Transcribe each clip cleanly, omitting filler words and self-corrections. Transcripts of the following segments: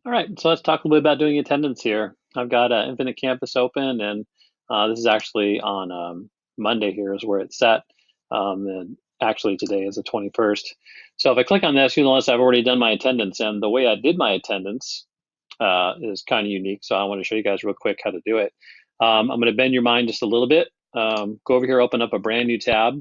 All right, so let's talk a little bit about doing attendance here. I've got Infinite Campus open, and this is actually on Monday here is where it's set. And actually today is the 21st. So if I click on this, you'll notice I've already done my attendance, and the way I did my attendance is kind of unique. So I want to show you guys real quick how to do it. I'm going to bend your mind just a little bit. Go over here, open up a brand new tab,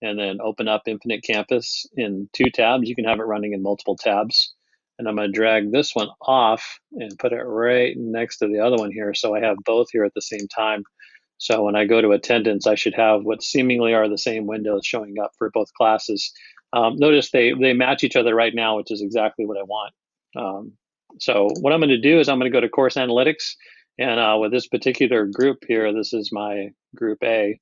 and then open up Infinite Campus in two tabs. You can have it running in multiple tabs. And I'm going to drag this one off and put it right next to the other one here. So I have both here at the same time. So when I go to attendance, I should have what seemingly are the same windows showing up for both classes. Notice they match each other right now, which is exactly what I want. So what I'm going to do is I'm going to go to Course Analytics. And with this particular group here, this is my group A.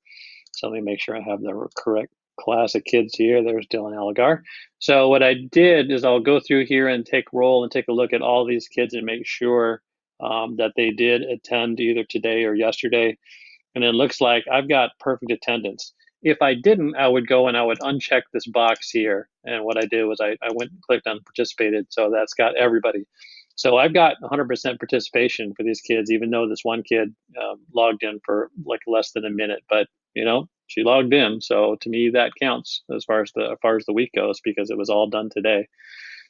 So let me make sure I have the correct class of kids here. There's Dylan Algar. So what I did is I'll go through here and take roll and take a look at all these kids and make sure that they did attend either today or yesterday. And it looks like I've got perfect attendance. If I didn't, I would go and I would uncheck this box here. And what I did was I went and clicked on participated. So that's got everybody. So I've got 100% participation for these kids, even though this one kid logged in for like less than a minute. But she logged in, so to me that counts as far as the week goes because it was all done today.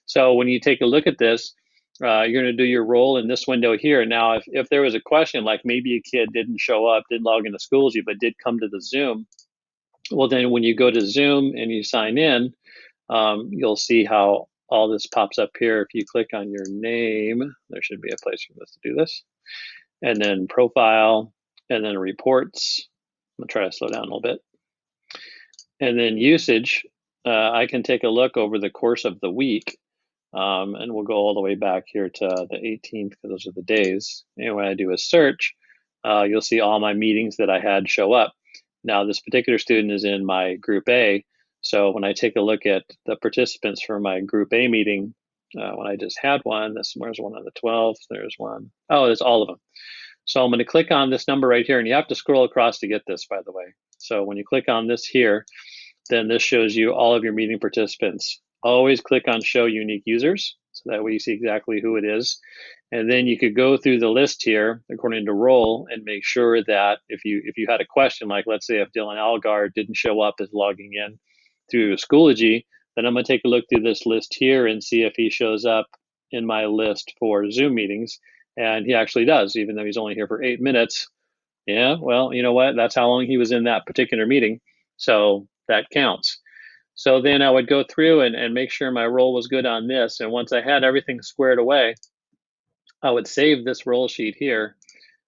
So when you take a look at this, you're going to do your role in this window here. Now, if there was a question like maybe a kid didn't show up, didn't log into Schoology, but did come to the Zoom, well, then when you go to Zoom and you sign in, you'll see how all this pops up here. If you click on your name, there should be a place for this to do this, and then profile, and then reports. I'm gonna try to slow down a little bit, and then usage. I can take a look over the course of the week. And we'll go all the way back here to the 18th because those are the days. And when I do a search, you'll see all my meetings that I had show up. Now, this particular student is in my group A. So when I take a look at the participants for my group A meeting, when I just had one, where's one on the 12th? There's one. Oh, there's all of them. So I'm going to click on this number right here, and you have to scroll across to get this, by the way. So when you click on this here, then this shows you all of your meeting participants. Always click on show unique users, so that way you see exactly who it is. And then you could go through the list here according to role and make sure that if you had a question, like let's say if Dylan Algar didn't show up as logging in through Schoology, then I'm going to take a look through this list here and see if he shows up in my list for Zoom meetings. And he actually does, even though he's only here for 8 minutes. Yeah, well, you know what? That's how long he was in that particular meeting. So that counts. So then I would go through and make sure my role was good on this. And once I had everything squared away, I would save this roll sheet here,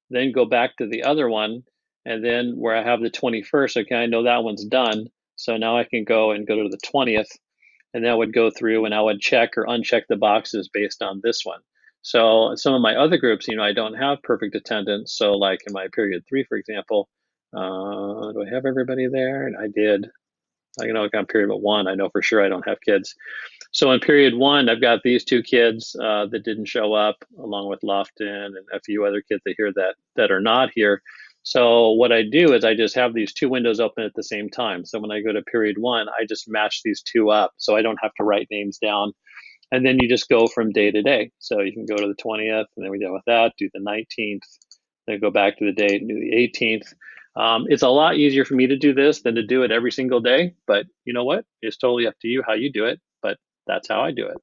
then go back to the other one. And then where I have the 21st, okay, I know that one's done. So now I can go to the 20th, and then I would go through and I would check or uncheck the boxes based on this one. So some of my other groups, I don't have perfect attendance. So like in my period 3, for example, do I have everybody there? And I did. I know on period 1, I know for sure I don't have kids. So in period 1, I've got these 2 kids that didn't show up, along with Lofton and a few other kids that here that are not here. So what I do is I just have these 2 windows open at the same time. So when I go to period 1, I just match these 2 up, so I don't have to write names down. And then you just go from day to day. So you can go to the 20th, and then we deal with that, do the 19th, then go back to the date and do the 18th. It's a lot easier for me to do this than to do it every single day, but you know what? It's totally up to you how you do it, but that's how I do it.